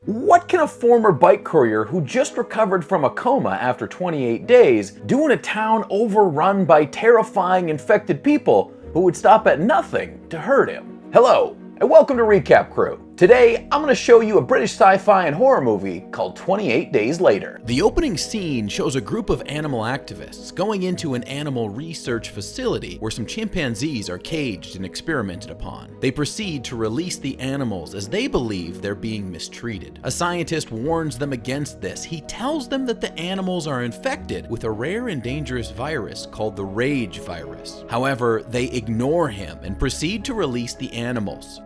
What can a former bike courier who just recovered from a coma after 28 days do in a town overrun by terrifying infected people who would stop at nothing to hurt him? Hello, and welcome to Recap Crew. Today, I'm going to show you a British sci-fi and horror movie called 28 Days Later. The opening scene shows a group of animal activists going into an animal research facility where some chimpanzees are caged and experimented upon. They proceed to release the animals as they believe they're being mistreated. A scientist warns them against this. He tells them that the animals are infected with a rare and dangerous virus called the rage virus. However, they ignore him and proceed to release the animals.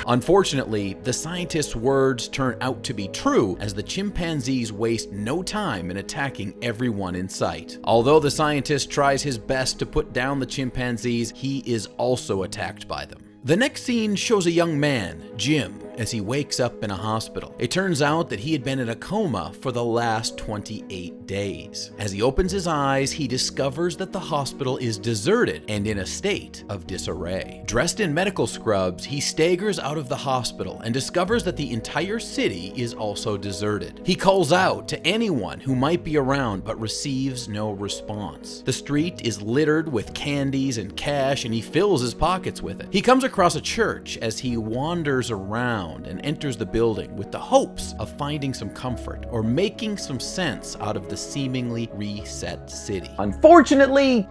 Unfortunately, the scientist's words turn out to be true as the chimpanzees waste no time in attacking everyone in sight. Although the scientist tries his best to put down the chimpanzees, he is also attacked by them. The next scene shows a young man, Jim, as he wakes up in a hospital. It turns out that he had been in a coma for the last 28 days. As he opens his eyes, he discovers that the hospital is deserted and in a state of disarray. Dressed in medical scrubs, he staggers out of the hospital and discovers that the entire city is also deserted. He calls out to anyone who might be around but receives no response. The street is littered with candies and cash, and he fills his pockets with it. He comes across a church as he wanders around and enters the building with the hopes of finding some comfort or making some sense out of the seemingly reset city. Unfortunately,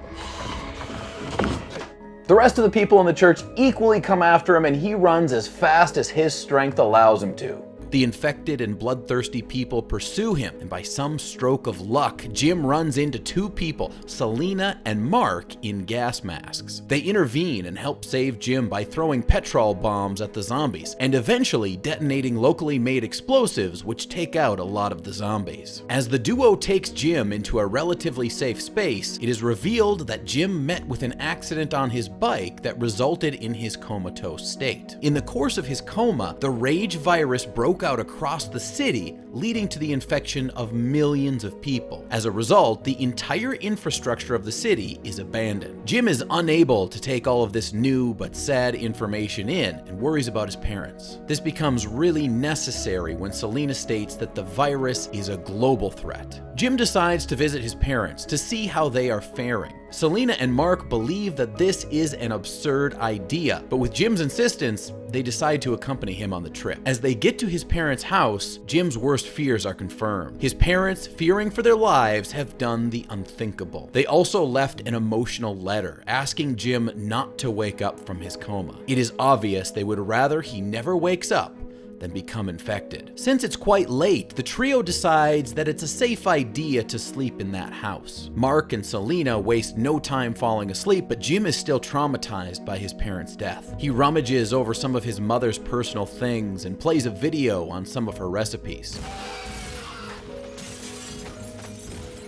the rest of the people in the church equally come after him, and he runs as fast as his strength allows him to. The infected and bloodthirsty people pursue him, and by some stroke of luck, Jim runs into two people, Selena and Mark, in gas masks. They intervene and help save Jim by throwing petrol bombs at the zombies, and eventually detonating locally made explosives which take out a lot of the zombies. As the duo takes Jim into a relatively safe space, it is revealed that Jim met with an accident on his bike that resulted in his comatose state. In the course of his coma, the rage virus broke out across the city, leading to the infection of millions of people. As a result, the entire infrastructure of the city is abandoned. Jim is unable to take all of this new but sad information in and worries about his parents. This becomes really necessary when Selena states that the virus is a global threat. Jim decides to visit his parents to see how they are faring. Selena and Mark believe that this is an absurd idea, but with Jim's insistence, they decide to accompany him on the trip. As they get to his parents' house, Jim's worst fears are confirmed. His parents, fearing for their lives, have done the unthinkable. They also left an emotional letter asking Jim not to wake up from his coma. It is obvious they would rather he never wakes up than become infected. Since it's quite late, the trio decides that it's a safe idea to sleep in that house. Mark and Selena waste no time falling asleep, but Jim is still traumatized by his parents' death. He rummages over some of his mother's personal things and plays a video on some of her recipes.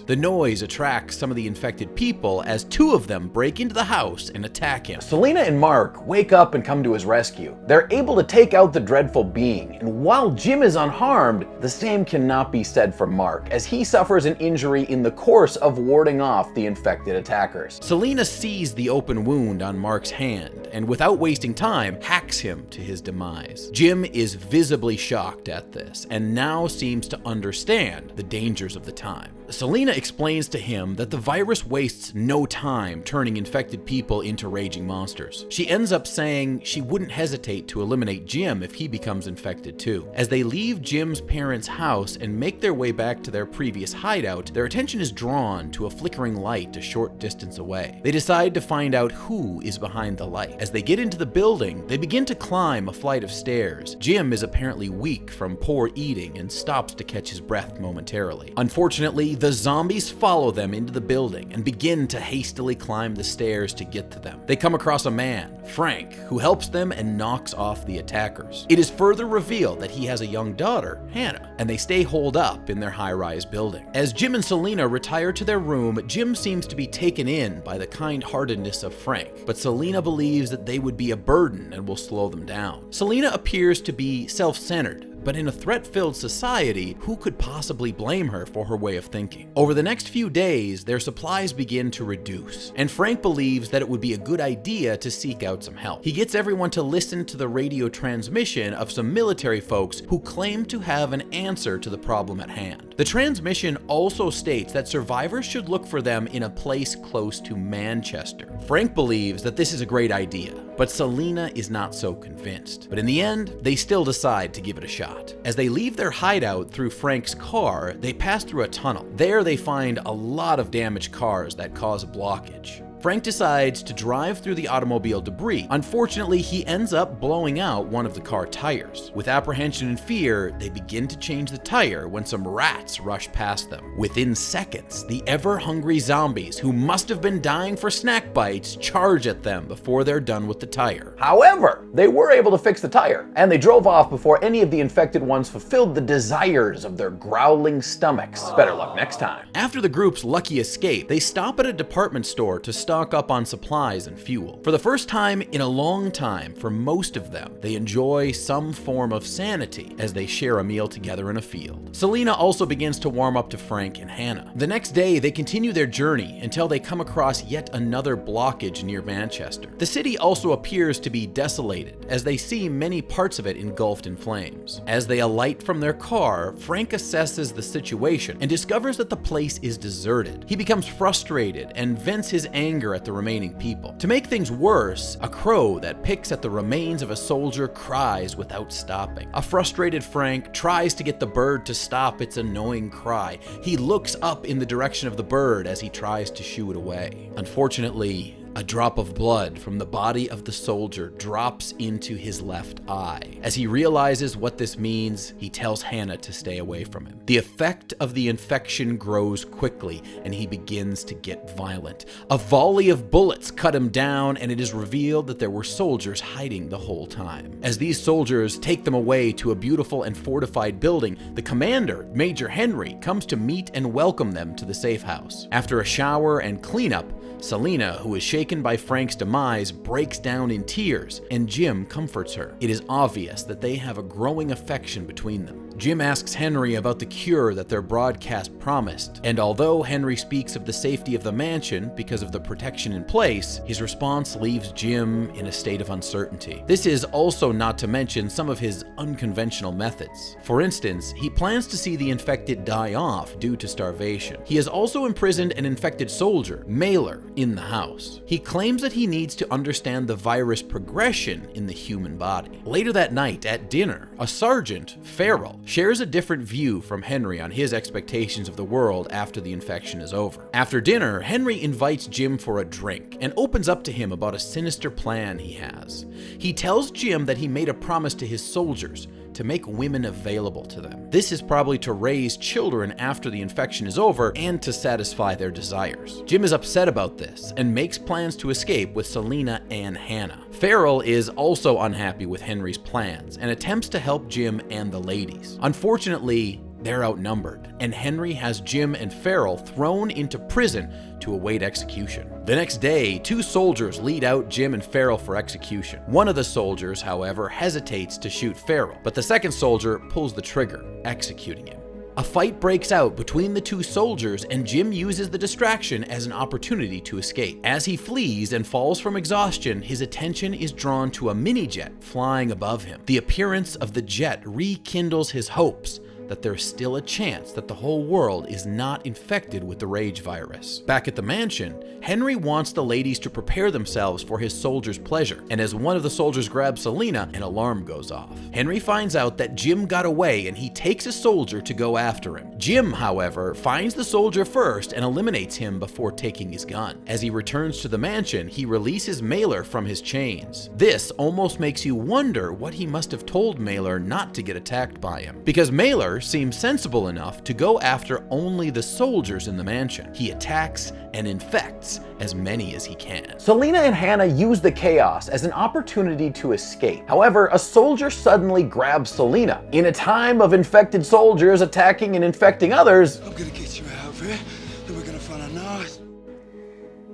The noise attracts some of the infected people as two of them break into the house and attack him. Selena and Mark wake up and come to his rescue. They're able to take out the dreadful being, and while Jim is unharmed, the same cannot be said for Mark, as he suffers an injury in the course of warding off the infected attackers. Selena sees the open wound on Mark's hand, and without wasting time, hacks him to his demise. Jim is visibly shocked at this, and now seems to understand the dangers of the time. Selena explains to him that the virus wastes no time turning infected people into raging monsters. She ends up saying she wouldn't hesitate to eliminate Jim if he becomes infected too. As they leave Jim's parents' house and make their way back to their previous hideout, their attention is drawn to a flickering light a short distance away. They decide to find out who is behind the light. As they get into the building, they begin to climb a flight of stairs. Jim is apparently weak from poor eating and stops to catch his breath momentarily. Unfortunately, the zombies follow them into the building and begin to hastily climb the stairs to get to them. They come across a man, Frank, who helps them and knocks off the attackers. It is further revealed that he has a young daughter, Hannah, and they stay holed up in their high-rise building. As Jim and Selena retire to their room, Jim seems to be taken in by the kind-heartedness of Frank, but Selena believes that they would be a burden and will slow them down. Selena appears to be self-centered, But in a threat-filled society, who could possibly blame her for her way of thinking? Over the next few days, their supplies begin to reduce, and Frank believes that it would be a good idea to seek out some help. He gets everyone to listen to the radio transmission of some military folks who claim to have an answer to the problem at hand. The transmission also states that survivors should look for them in a place close to Manchester. Frank believes that this is a great idea, but Selina is not so convinced. But in the end, they still decide to give it a shot. As they leave their hideout through Frank's car, they pass through a tunnel. There they find a lot of damaged cars that cause a blockage. Frank decides to drive through the automobile debris. Unfortunately, he ends up blowing out one of the car tires. With apprehension and fear, they begin to change the tire when some rats rush past them. Within seconds, the ever-hungry zombies, who must have been dying for snack bites, charge at them before they're done with the tire. However, they were able to fix the tire, and they drove off before any of the infected ones fulfilled the desires of their growling stomachs. Better luck next time. After the group's lucky escape, they stop at a department store to stock up on supplies and fuel. For the first time in a long time, for most of them, they enjoy some form of sanity as they share a meal together in a field. Selina also begins to warm up to Frank and Hannah. The next day, they continue their journey until they come across yet another blockage near Manchester. The city also appears to be desolated, as they see many parts of it engulfed in flames. As they alight from their car, Frank assesses the situation and discovers that the place is deserted. He becomes frustrated and vents his anger at the remaining people. To make things worse, a crow that picks at the remains of a soldier cries without stopping. A frustrated Frank tries to get the bird to stop its annoying cry. He looks up in the direction of the bird as he tries to shoo it away. Unfortunately, a drop of blood from the body of the soldier drops into his left eye. As he realizes what this means, he tells Hannah to stay away from him. The effect of the infection grows quickly, and he begins to get violent. A volley of bullets cut him down, and it is revealed that there were soldiers hiding the whole time. As these soldiers take them away to a beautiful and fortified building, the commander, Major Henry, comes to meet and welcome them to the safe house. After a shower and cleanup, Selina, who is shaken by Frank's demise, breaks down in tears, and Jim comforts her. It is obvious that they have a growing affection between them. Jim asks Henry about the cure that their broadcast promised, and although Henry speaks of the safety of the mansion because of the protection in place, his response leaves Jim in a state of uncertainty. This is also not to mention some of his unconventional methods. For instance, he plans to see the infected die off due to starvation. He has also imprisoned an infected soldier, Mailer, in the house. He claims that he needs to understand the virus progression in the human body. Later that night at dinner, a sergeant, Farrell, shares a different view from Henry on his expectations of the world after the infection is over. After dinner, Henry invites Jim for a drink and opens up to him about a sinister plan he has. He tells Jim that he made a promise to his soldiers to make women available to them. This is probably to raise children after the infection is over and to satisfy their desires. Jim is upset about this and makes plans to escape with Selina and Hannah. Farrell is also unhappy with Henry's plans and attempts to help Jim and the ladies. Unfortunately, they're outnumbered, and Henry has Jim and Farrell thrown into prison to await execution. The next day, two soldiers lead out Jim and Farrell for execution. One of the soldiers, however, hesitates to shoot Farrell, but the second soldier pulls the trigger, executing him. A fight breaks out between the two soldiers, and Jim uses the distraction as an opportunity to escape. As he flees and falls from exhaustion, his attention is drawn to a mini-jet flying above him. The appearance of the jet rekindles his hopes that there's still a chance that the whole world is not infected with the rage virus. Back at the mansion, Henry wants the ladies to prepare themselves for his soldiers' pleasure, and as one of the soldiers grabs Selina, an alarm goes off. Henry finds out that Jim got away, and he takes a soldier to go after him. Jim, however, finds the soldier first and eliminates him before taking his gun. As he returns to the mansion, he releases Mailer from his chains. This almost makes you wonder what he must have told Mailer not to get attacked by him, because Mailer seems sensible enough to go after only the soldiers in the mansion. He attacks and infects as many as he can. Selina and Hannah use the chaos as an opportunity to escape. However, a soldier suddenly grabs Selina. In a time of infected soldiers attacking and infecting others, I'm gonna get you out of here, then we're gonna find a nice...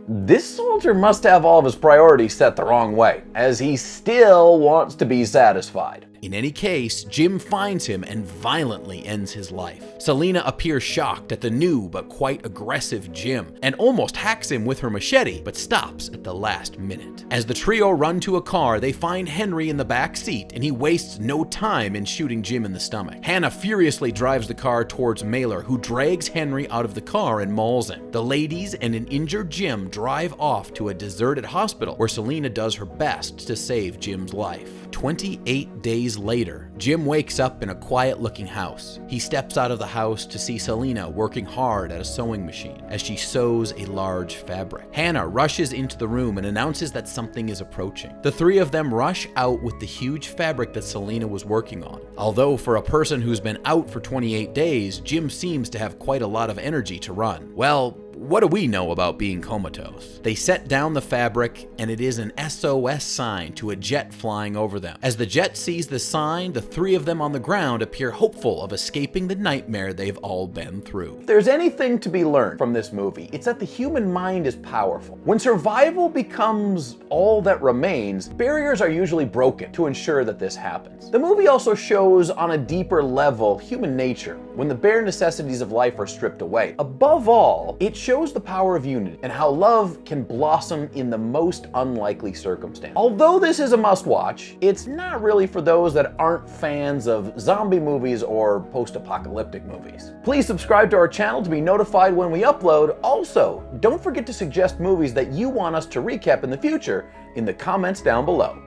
This soldier must have all of his priorities set the wrong way, as he still wants to be satisfied. In any case, Jim finds him and violently ends his life. Selina appears shocked at the new but quite aggressive Jim and almost hacks him with her machete, but stops at the last minute. As the trio run to a car, they find Henry in the back seat, and he wastes no time in shooting Jim in the stomach. Hannah furiously drives the car towards Mailer, who drags Henry out of the car and mauls him. The ladies and an injured Jim drive off to a deserted hospital where Selina does her best to save Jim's life. 28 days later, Jim wakes up in a quiet-looking house. He steps out of the house to see Selina working hard at a sewing machine as she sews a large fabric. Hannah rushes into the room and announces that something is approaching. The three of them rush out with the huge fabric that Selina was working on. Although for a person who's been out for 28 days, Jim seems to have quite a lot of energy to run. Well, what do we know about being comatose? They set down the fabric, and it is an SOS sign to a jet flying over them. As the jet sees the sign, the three of them on the ground appear hopeful of escaping the nightmare they've all been through. If there's anything to be learned from this movie, it's that the human mind is powerful. When survival becomes all that remains, barriers are usually broken to ensure that this happens. The movie also shows on a deeper level human nature, when the bare necessities of life are stripped away. Above all, it shows the power of unity and how love can blossom in the most unlikely circumstance. Although this is a must-watch, it's not really for those that aren't fans of zombie movies or post-apocalyptic movies. Please subscribe to our channel to be notified when we upload. Also, don't forget to suggest movies that you want us to recap in the future in the comments down below.